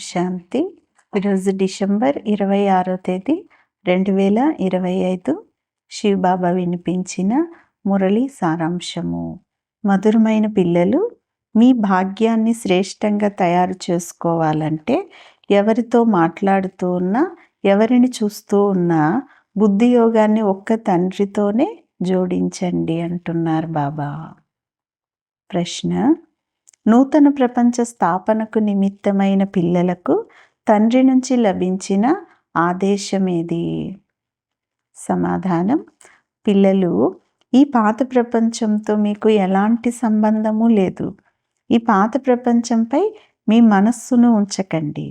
శాంతి. ఈరోజు డిసెంబర్ 26వ తేదీ 2025. శివబాబా వినిపించిన మురళి సారాంశము. మధురమైన పిల్లలు, మీ భాగ్యాన్ని శ్రేష్టంగా తయారు చేసుకోవాలంటే ఎవరితో మాట్లాడుతూ ఉన్నా, ఎవరిని చూస్తూ ఉన్నా బుద్ధి యోగాన్ని ఒక్క తండ్రితోనే జోడించండి అంటున్నారు బాబా. ప్రశ్న: నూతన ప్రపంచ స్థాపనకు నిమిత్తమైన పిల్లలకు తండ్రి నుంచి లభించిన ఆదేశమేది? సమాధానం: పిల్లలు, ఈ పాత ప్రపంచంతో మీకు ఎలాంటి సంబంధము లేదు. ఈ పాత ప్రపంచంపై మీ మనస్సును ఉంచకండి.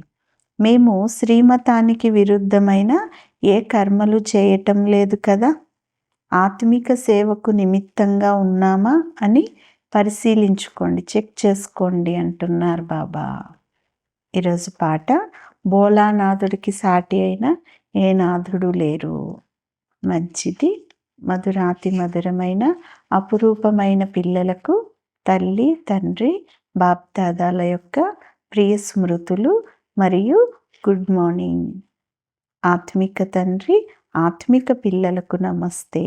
మేము శ్రీమతానికి విరుద్ధమైన ఏ కర్మలు చేయటం లేదు కదా. ఆత్మిక సేవకు నిమిత్తంగా ఉన్నామా అని పరిశీలించుకోండి, చెక్ చేసుకోండి అంటున్నారు బాబా. ఈరోజు పాట: భోలానాథుడికి సాటి అయిన ఏ నాథుడు లేరు. మంచిది. మధురాతి మధురమైన అపురూపమైన పిల్లలకు తల్లి, తండ్రి, బాప్దాదాల యొక్క ప్రియ స్మృతులు మరియు గుడ్ మార్నింగ్. ఆత్మిక తండ్రి, ఆత్మిక పిల్లలకు నమస్తే.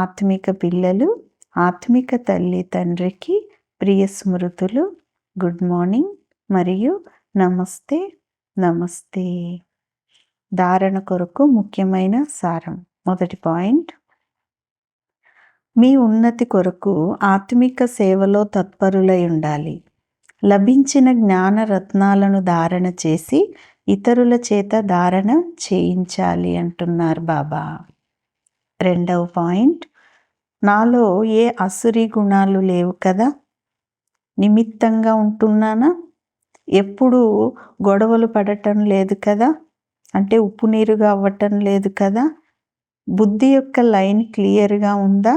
ఆత్మిక పిల్లలు ఆత్మిక తల్లి తండ్రికి ప్రియ స్మృతులు, గుడ్ మార్నింగ్ మరియు నమస్తే నమస్తే. ధారణ కొరకు ముఖ్యమైన సారం. మొదటి పాయింట్: మీ ఉన్నతి కొరకు ఆత్మిక సేవలో తత్పరులై ఉండాలి. లభించిన జ్ఞాన రత్నాలను ధారణ చేసి ఇతరుల చేత ధారణ చేయించాలి అంటున్నారు బాబా. రెండవ పాయింట్: నాలో ఏ అసురీ గుణాలు లేవు కదా. నిమిత్తంగా ఉంటున్నానా? ఎప్పుడూ గొడవలు పడటం లేదు కదా, అంటే ఉప్పు నీరుగా అవ్వటం లేదు కదా. బుద్ధి యొక్క లైన్ క్లియర్గా ఉందా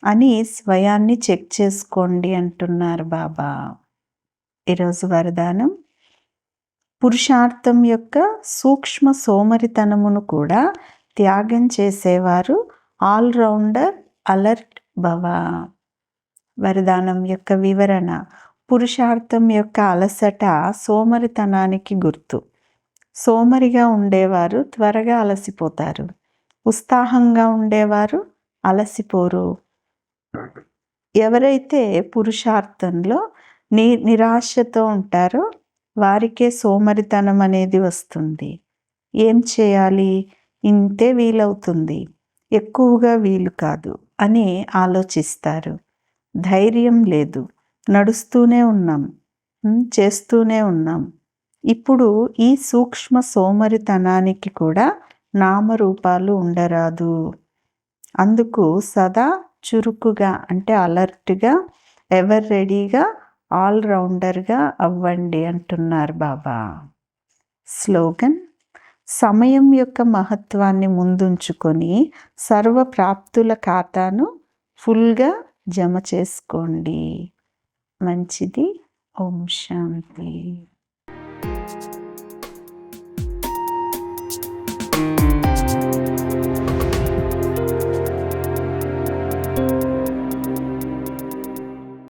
అని స్వయాన్ని చెక్ చేసుకోండి అంటున్నారు బాబా. ఈరోజు వరదానం: పురుషార్థం యొక్క సూక్ష్మ సోమరితనమును కూడా త్యాగం చేసేవారు ఆల్రౌండర్ అలర్ట్ భవ. వరదానం యొక్క వివరణ: పురుషార్థం యొక్క అలసట సోమరితనానికి గుర్తు. సోమరిగా ఉండేవారు త్వరగా అలసిపోతారు. ఉత్సాహంగా ఉండేవారు అలసిపోరు. ఎవరైతే పురుషార్థంలో నిరాశతో ఉంటారో వారికే సోమరితనం అనేది వస్తుంది. ఏం చేయాలి? ఇంతే వీలవుతుంది, ఎక్కువగా వీలు కాదు అని ఆలోచిస్తారు. ధైర్యం లేదు, నడుస్తూనే ఉన్నాం, చేస్తూనే ఉన్నాం. ఇప్పుడు ఈ సూక్ష్మ సోమరితనానికి కూడా నామరూపాలు ఉండరాదు. అందుకు సదా చురుకుగా, అంటే అలర్ట్గా, ఎవర్ రెడీగా, ఆల్రౌండర్గా అవ్వండి అంటున్నారు బాబా. స్లోగన్: సమయం యొక్క మహత్వాన్ని ముందుంచుకొని సర్వ ప్రాప్తుల ఖాతాను ఫుల్గా జమ చేసుకోండి. మంచిది. ఓం శాంతి.